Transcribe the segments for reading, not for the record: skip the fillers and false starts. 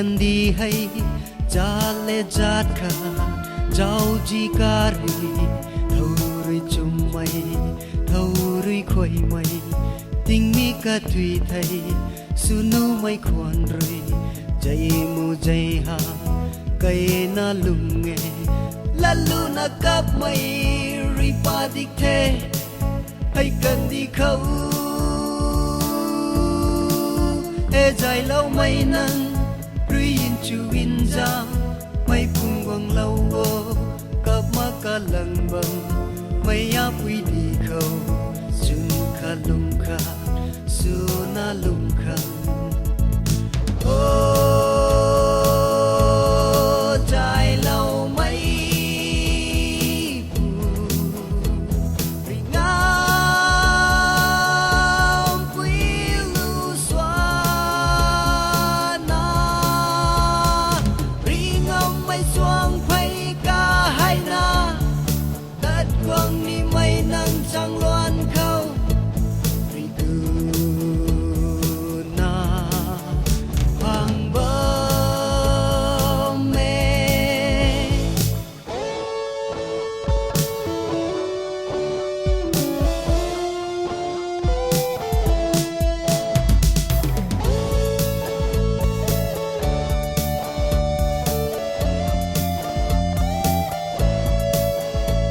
cần đi hay cha lê chát khả cháu chỉ cà ri thâu rồi chung mây thâu rồi khơi mây tình mi cả thủy thầy sunu mây khoan rồi jai mu jai ha cây na lung nghe lalu na kap mây ri pa dik the hay cần đi khâu e dài lâu mây nắng ri in chu in ra mây phung quang lâu vô cặp má cả lần bầm mây áp quy đi khâu sun kha lung kha su na lung kha dài lâu mây chẳng loan khâu vì từ na hoàng bờ mê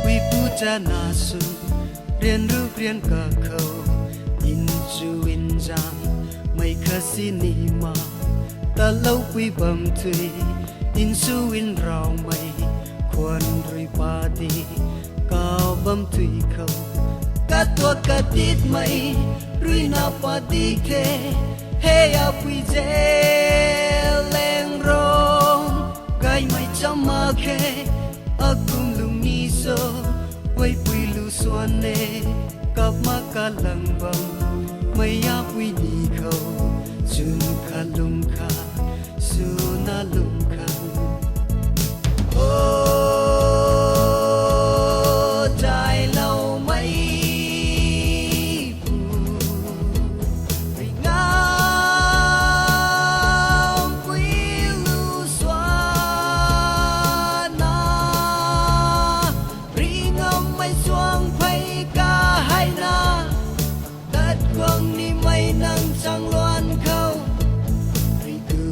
quy pu cha na suเรียนรู้เรียนกับเขาอินจูอินจางไม่เคยสินีมาแต่เล่าคุยบัมทุยอินสูอินเราไม่ควรรีปาดีก้าวบัมทุยเขากัดตัวกัดติดไม่รุยนาปาดีเทเฮียคุยเจเลงร้องไกไม่จำมาแค่อากุมลุงนิโซไว้ปุยลูสวนเนกับมากาลังบังไม่อยากวินีเขาจุนคาลุงคาสุนาลุงคาโอ้ใจเราไม่ปูริงามปุยลูสวนนาริงามไม่สวงไพกาให้นาตัดกวางนี่ไม่นั่งจังลวนเขาริตู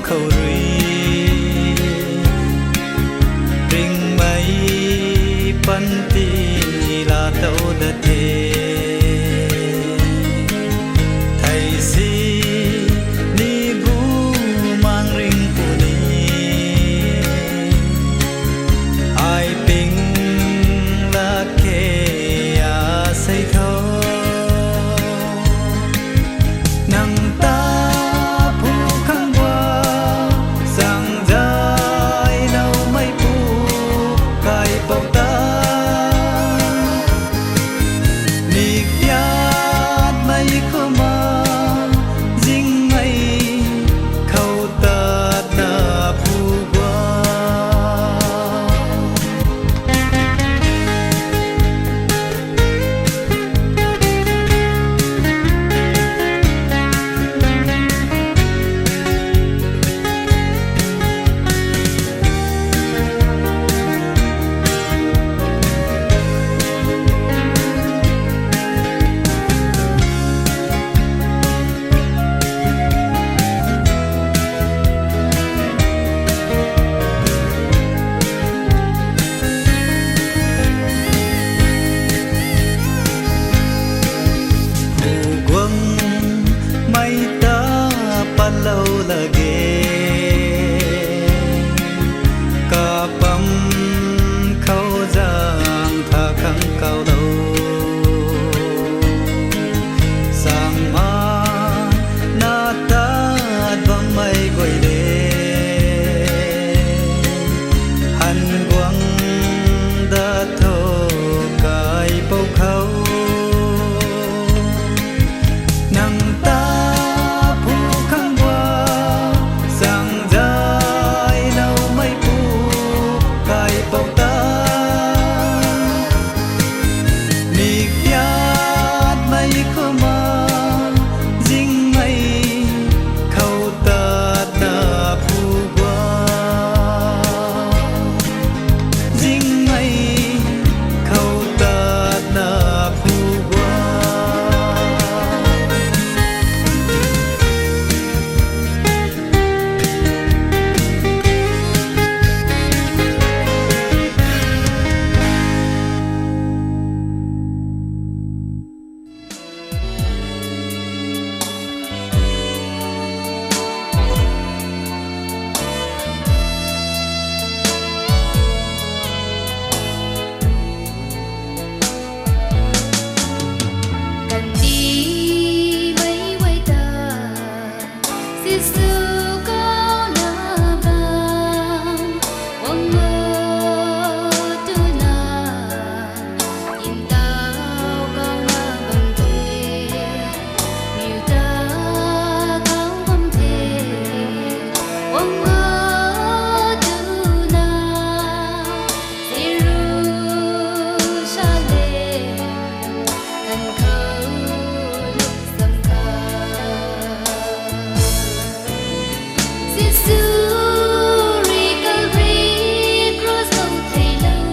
khâu rì rình mây pan ti là tàu đất thế thầy si ni bu mang rình phụ ni ai ping là kê à say thâu nang ta phu khang qua sang dài đâu mấy phu cài bầu ta nị piat mấy khô ma dinh mấy khâu ta na phu qua mai ta pan lâu lagi kapam khâu giang tha khang cao lâu sang ma na ta bam mai goi de han quang da tho kai pau khâu nang ta phu khang qua sang dài đâu mấy phu cài bầu ta nị piat mấy khô ma dinh mấy khâu ta na phu qua dinh mấy khâu ta na phu qua cần đi mấy quay ta xin sư có na vang quăng mơ tư na nhìn tao cao na bằng thề nhiều ta cao bằng thề quăng mơ tư na Jerusalem cần khâu lúc dầm ca Giêsu ri Calvary cross không thấy lâu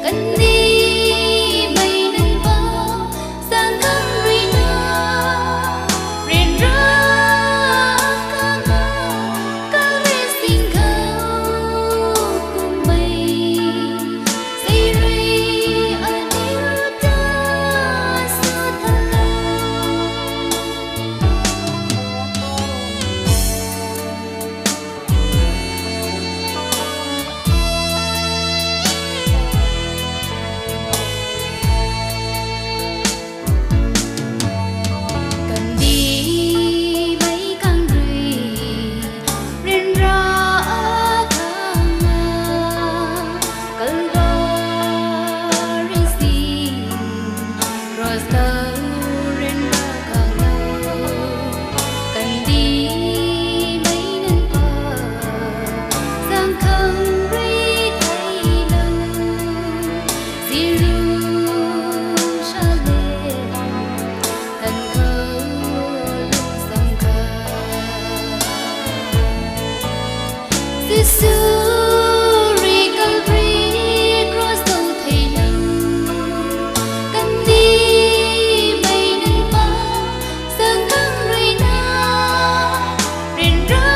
cần đi mây nâng bao sang khắp ri na riêng ra ca ngà ca lê xin khâu cùng mây dây ri ở điều ta suốt thật lâu cần đi mấy căn rì riêng ra khang ngà cần gọi riêng xin rồi sau riêng ra khang ngà cần đi mấy nên bờ sang khang ri thấy lâu Jerusalem cần khâu lúc dòng ca Giêsu ri Calvary cross không thấy lâu cần đi mây nâng bao sang khắp ri na riêng ra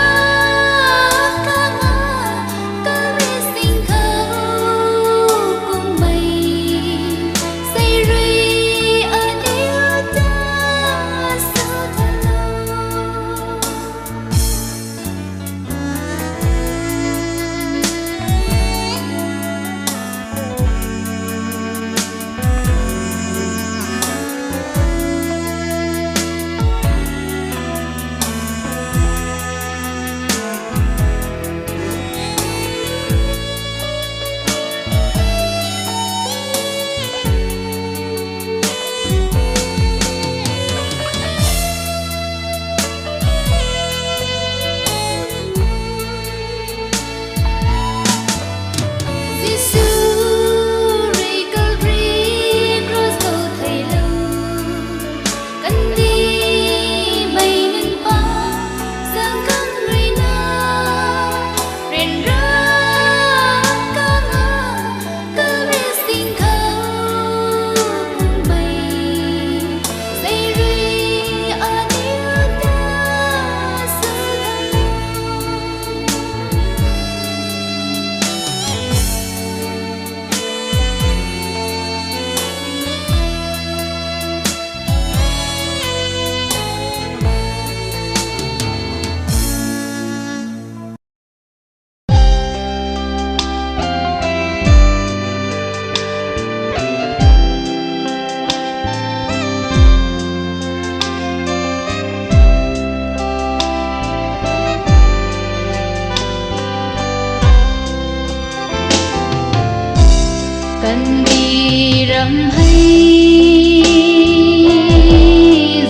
râm hay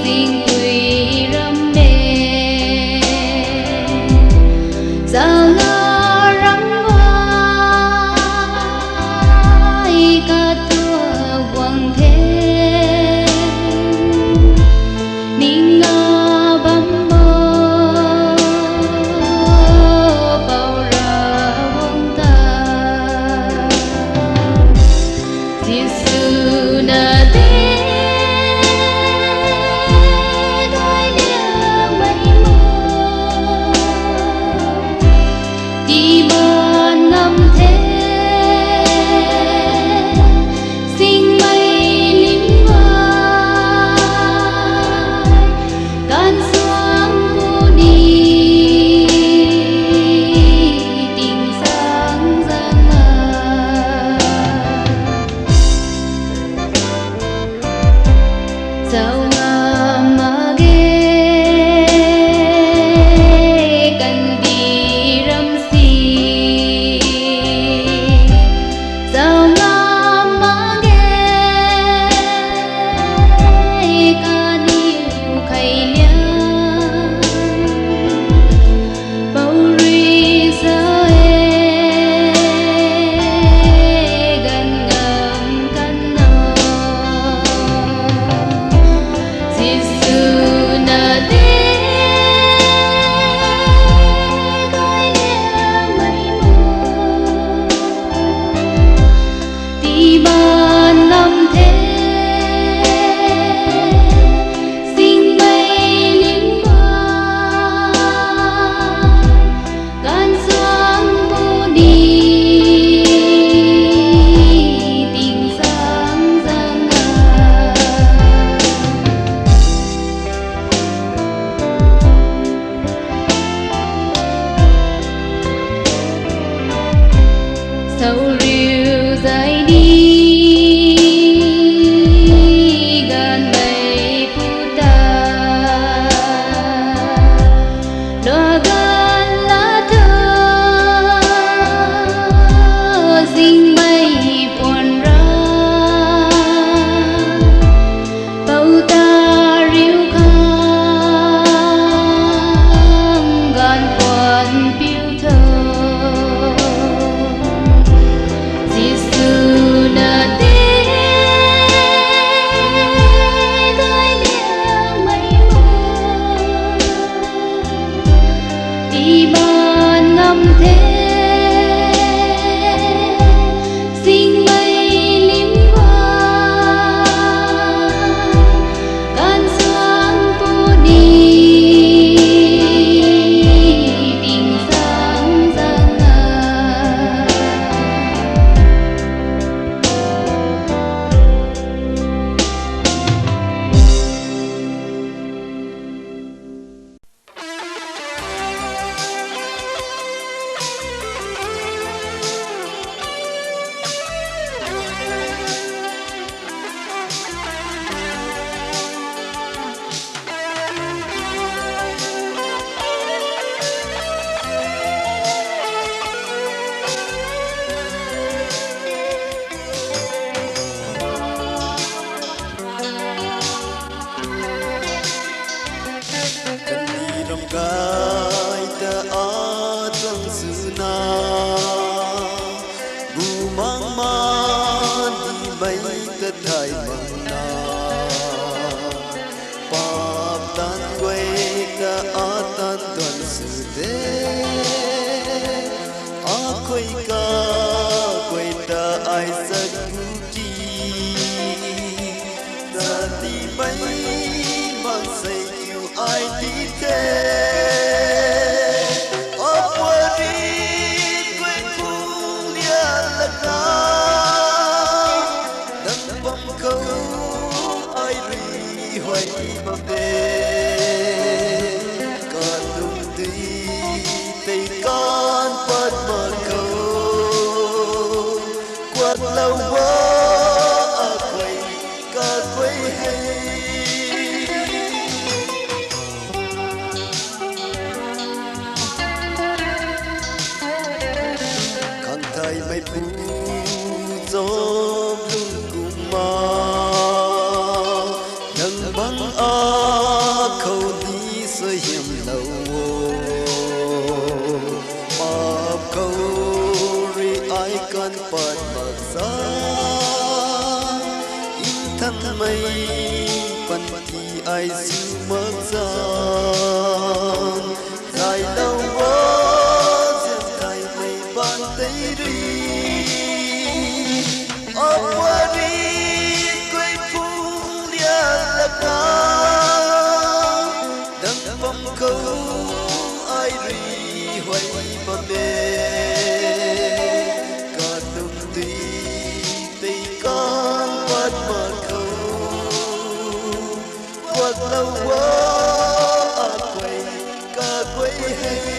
dinh quỳ râm bề sao ngơ răng vai cả tua quăng thế ninh ngơ bấm bơ bao ra vong ta Giêsu đã đến gói lia mây mù đi bên ngâm thế sinh mây lính vai can xuống vô đi tình sáng giang Sao nga mage kan di ram si Sao nga mage ka niu khai lia Bao ri sao gan ngam kan no Giêsu đã đến gói lia mây mù đi ban năm thế sinh mây lính vai gan xuống vô đi tình sáng giang Sầu rượu dài đi gan mây puta Loa gan lá thơ dinh mây buồn ra Bao ta ríu khang gan quần piêu thơ Giêsu đã đến gói lia mây mù đi ban năm thế sinh mây lính vai gan xuống vô đi tình sáng giang Kan di ram gai ta a trong sự na bu mang man di mai ta thai mang na pap tan quay ta a tan tuan sự te a quay ta ai sắc chi ta di mai mang say yêu ai đi thế ở quê đi quên phù lia là ca nắng bóng câu ai ri hoài mà về con đúng tí tay con bắt mà câu quạt lâu quá quay hay thai mai pu gió lung cùng ma mây phần thì ai sư mất gian dài lâu quá riêng thầy mây ban tây đi ở qua đi quê phú lia lạc ca đấng phong câu ai ri hoài ba bê cả tung tí tây con quát mà câu quát lâu quá quay cả quay hay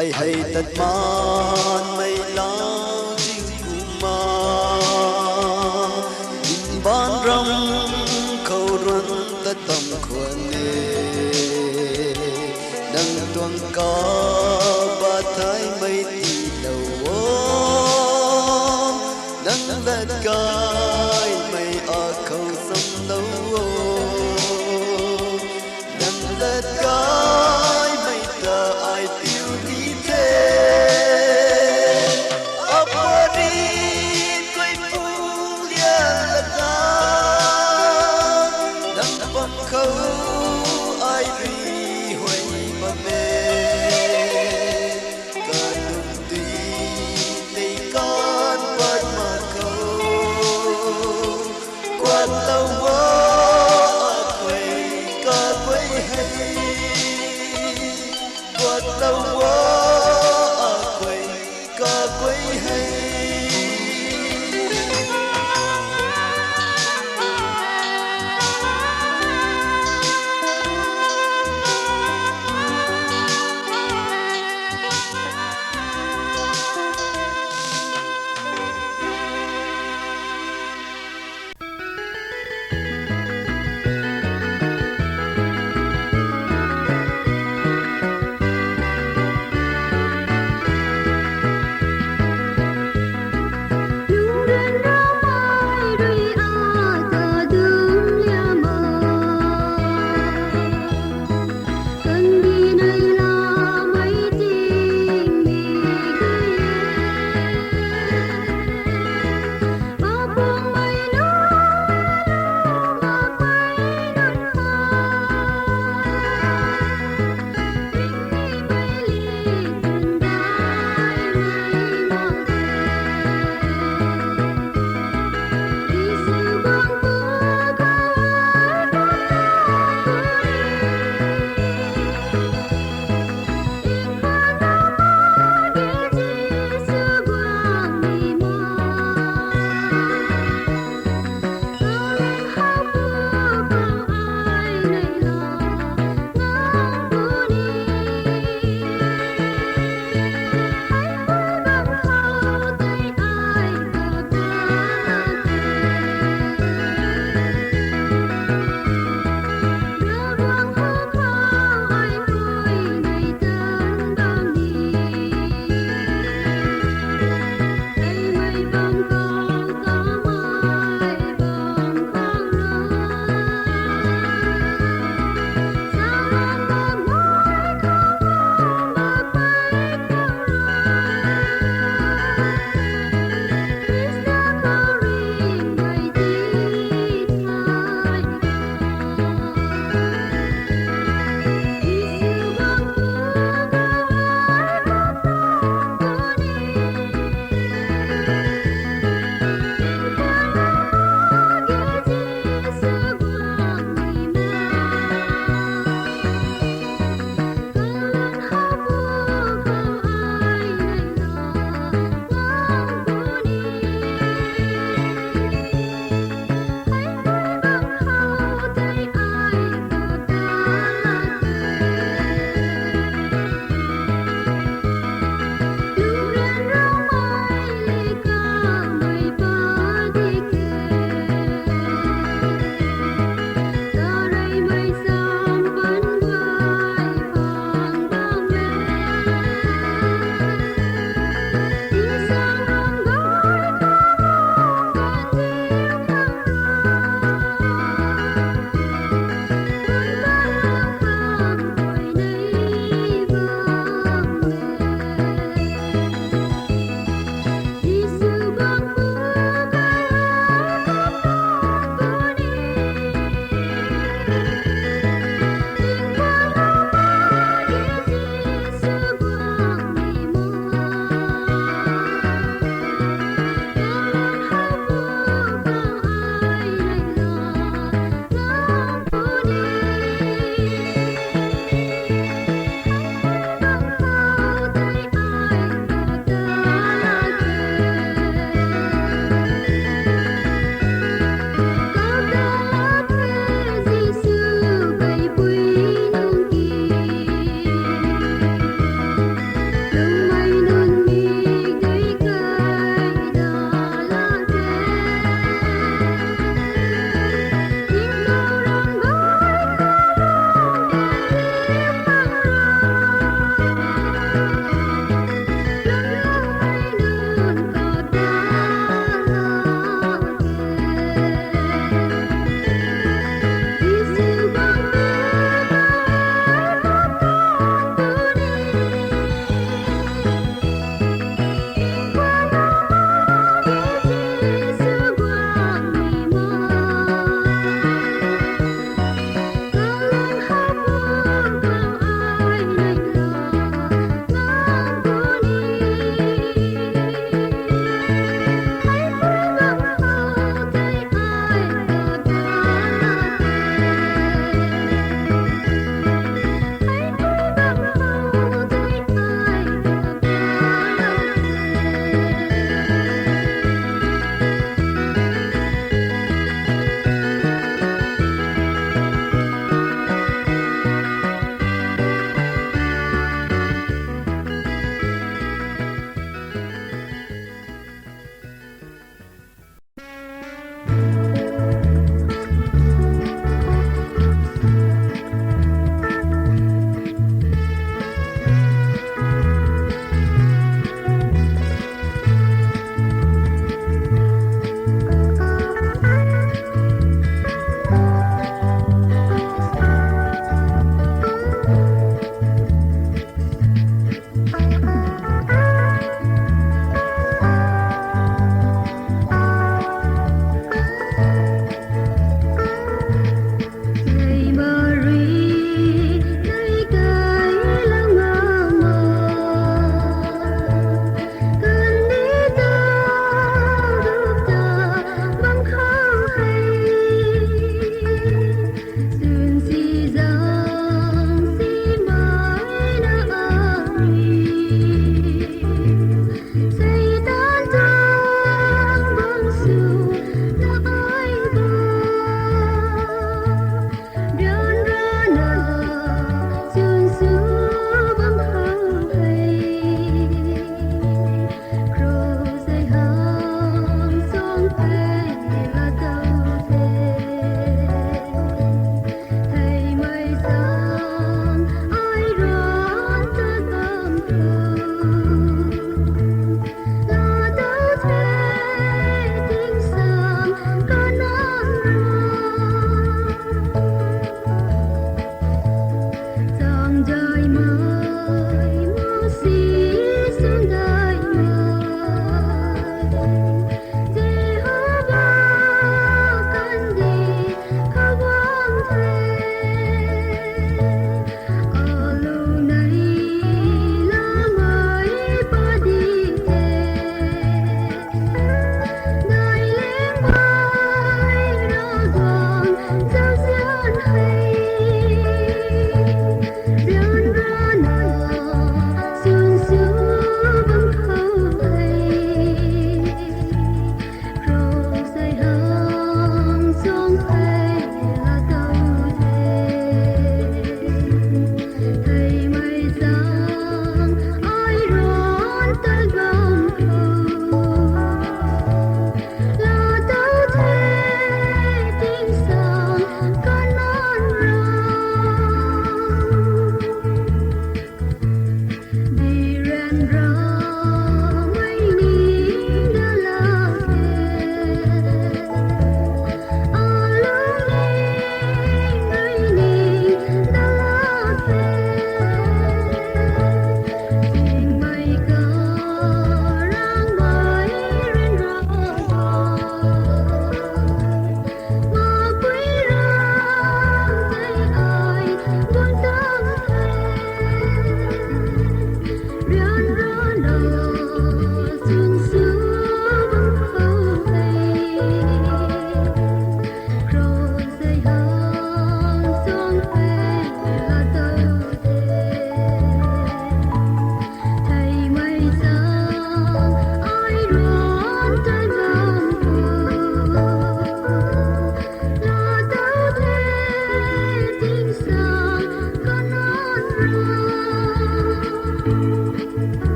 ai hay tật man mây lao chinh kuma in ban ram khâu run tất tâm khuôn nâng tuang ca ba thái mây tì lâu nâng lật cai mây a khâu sông lâu nâng lật cai mây ta ai tiêu khâu ai ri hoài ba mê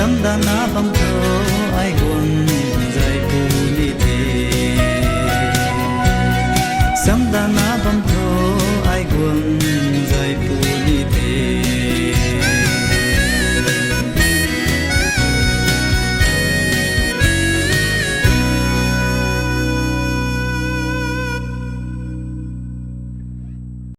dam da na bam tho